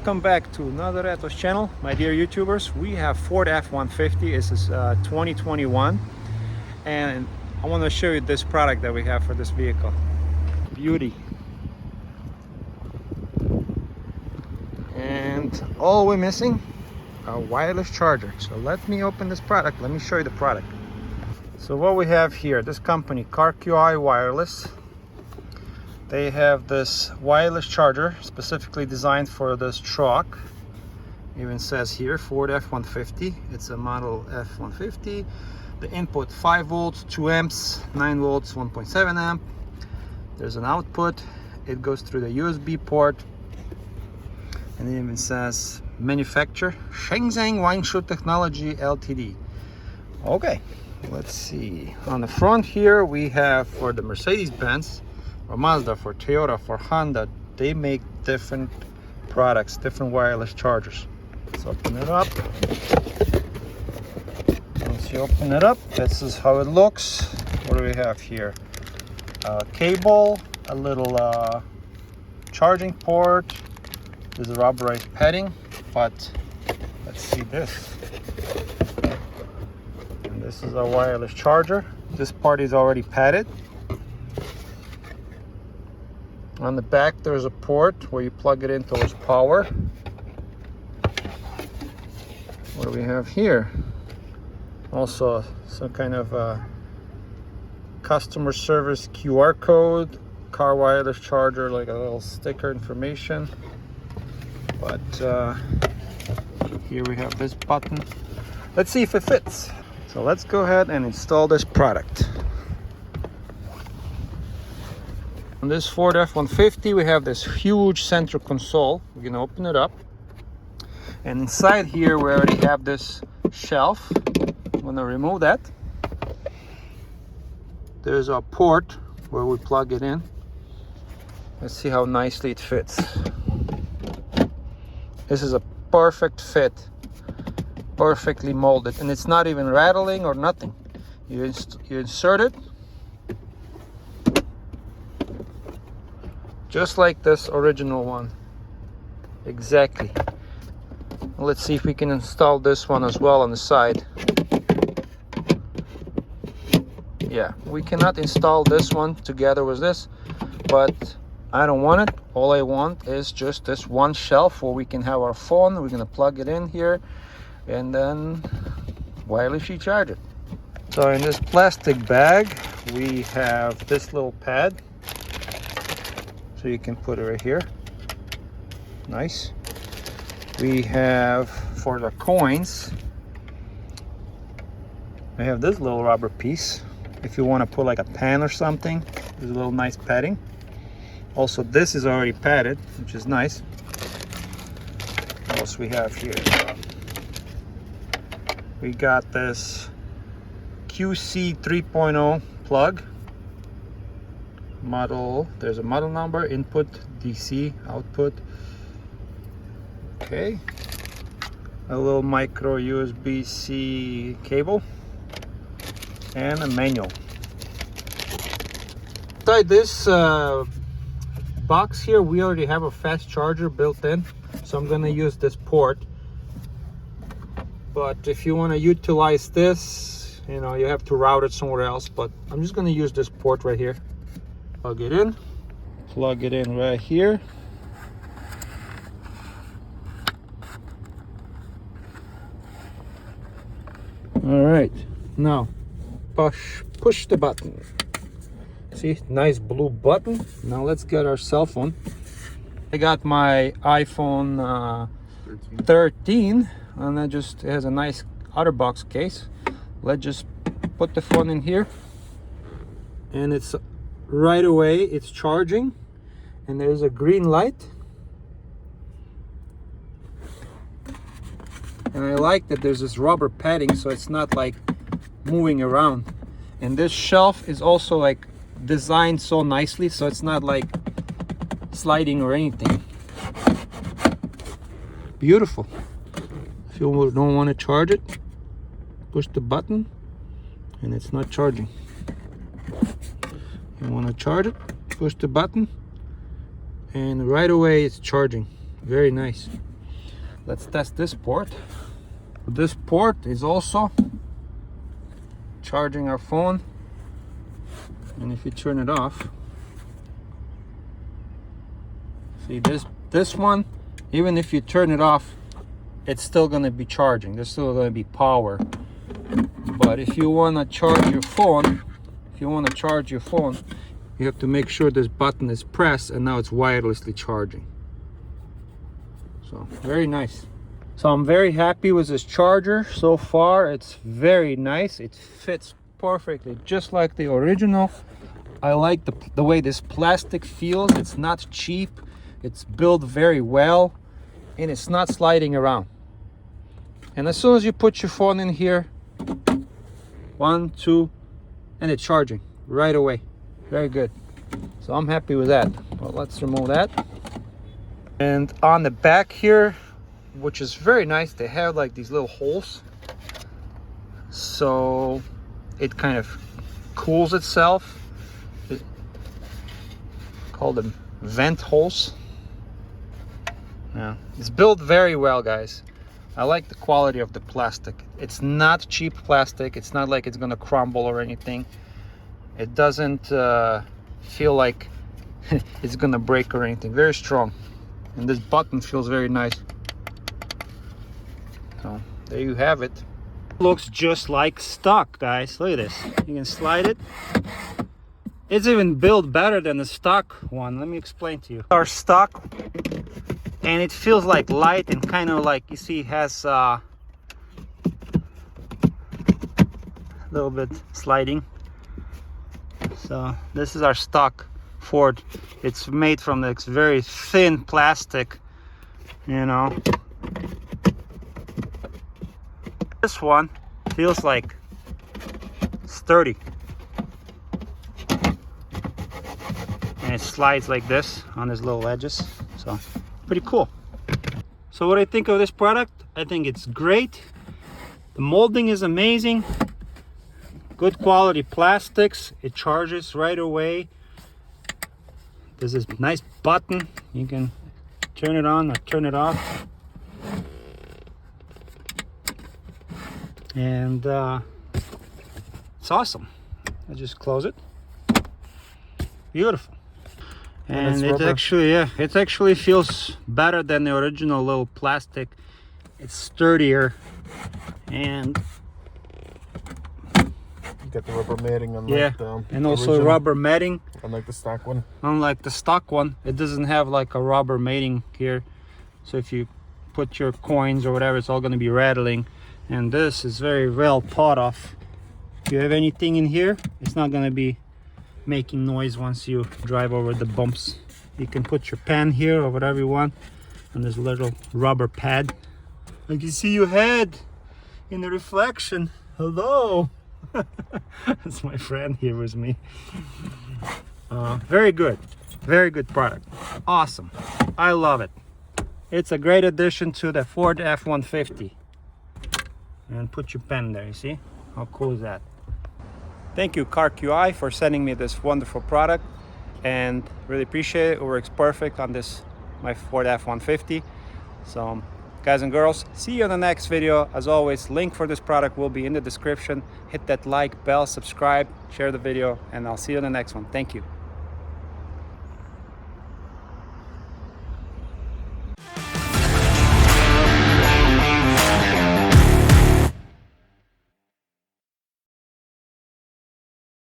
welcome back to another Retos channel, my dear YouTubers. We have Ford F-150. This is 2021, and I want to show you this product that we have for this vehicle. Beauty. And all we're missing, a wireless charger. So let me open this product. Let me show you the product. So what we have here, this company, CarQiWireless. They have this wireless charger specifically designed for this truck. Even says here Ford F-150. It's a model F-150. The input 5 volts, 2 amps, 9 volts, 1.7 amp. There's an output. It goes through the USB port. And it even says manufacturer Shenzhen Wangshu Technology Ltd. Okay, let's see. On the front here we have for the Mercedes-Benz, for Mazda, for Toyota, for Honda, they make different products, different wireless chargers. Let's open it up. Once you open it up, this is how it looks. What do we have here? A cable, a little charging port. There's a rubberized padding, but let's see this. And this is a wireless charger. This part is already padded. On the back there's a port where you plug it in towards power. What do we have here? Also some kind of customer service QR code, car wireless charger, like a little sticker information. But here we have this button. Let's see if it fits. So let's go ahead and install this product. On this Ford F-150 we have this huge center console. We're gonna open it up, and inside here we already have this shelf. I'm gonna remove that. There's a port where we plug it in. Let's see how nicely it fits. This is a perfect fit, perfectly molded, and it's not even rattling or nothing. You insert it just like this original one, exactly. Let's see if we can install this one as well on the side. Yeah, we cannot install this one together with this, but I don't want it. All I want is just this one shelf where we can have our phone. We're gonna plug it in here and then wirelessly charge it. So in this plastic bag we have this little pad, so you can put it right here. Nice. We have for the coins, we have this little rubber piece if you want to put like a pen or something. There's a little nice padding. Also this is already padded, which is nice. What else we have here? We got this QC 3.0 plug model. There's a model number, input DC, output. Okay, a little micro USB-C cable and a manual. Inside this box here we already have a fast charger built in, so I'm gonna use this port. But if you want to utilize this, you know, you have to route it somewhere else, but I'm just gonna use this port right here. Plug it in right here. All right, now push the button. See, nice blue button. Now let's get our cell phone. I got my iPhone 13, and it has a nice outer box case. Let's just put the phone in here, and it's right away it's charging, and there's a green light. And I like that there's this rubber padding, so it's not like moving around. And this shelf is also like designed so nicely, so it's not like sliding or anything. Beautiful. If you don't want to charge it, push the button and it's not charging. You want to charge it, push the button, and right away it's charging. Very nice. let's test this port. This port is also charging our phone, and if you turn it off, see this one, even if you turn it off, it's still going to be charging. There's still going to be power. But if you want to charge your phone, you have to make sure this button is pressed, and now it's wirelessly charging. So very nice. So I'm very happy with this charger so far. It's very nice. It fits perfectly, just like the original. I like the way this plastic feels. It's not cheap. It's built very well, and it's not sliding around. And as soon as you put your phone in here, 1, 2, and it's charging right away. Very good. So I'm happy with that. Well, let's remove that. And on the back here, which is very nice, they have like these little holes, so it kind of cools itself. Call them vent holes. Yeah, it's built very well, guys. I like the quality of the plastic. It's not cheap plastic. It's not like it's gonna crumble or anything. It doesn't feel like it's gonna break or anything. Very strong. And this button feels very nice. So there you have it. Looks just like stock, guys. Look at this. You can slide it. It's even built better than the stock one. Let me explain to you. Our stock, and it feels like light and kind of like, you see, it has a little bit sliding. So this is our stock Ford. It's made from this very thin plastic, you know. This one feels like sturdy, and it slides like this on his little edges, so pretty cool. So what I think of this product, I think it's great. The molding is amazing, good quality plastics. It charges right away. There's this nice button, you can turn it on or turn it off. And it's awesome. I just close it. Beautiful. And it actually, yeah, it actually feels better than the original little plastic. It's sturdier, and you got the rubber matting on, yeah, and also original rubber matting. Unlike the stock one. Unlike the stock one, it doesn't have like a rubber matting here. So if you put your coins or whatever, it's all going to be rattling. And this is very well thought of. If you have anything in here, it's not going to be making noise once you drive over the bumps. You can put your pen here or whatever you want, and there's a little rubber pad. I can see your head in the reflection. Hello. That's my friend here with me. Very good product. Awesome. I love it. It's a great addition to the Ford F-150. And put your pen there, you see? How cool is that? Thank you, CarQi, for sending me this wonderful product, and really appreciate it. It works perfect on this, my Ford F-150. So guys and girls, see you in the next video. As always, link for this product will be in the description. Hit that like, bell, subscribe, share the video, and I'll see you in the next one. Thank you.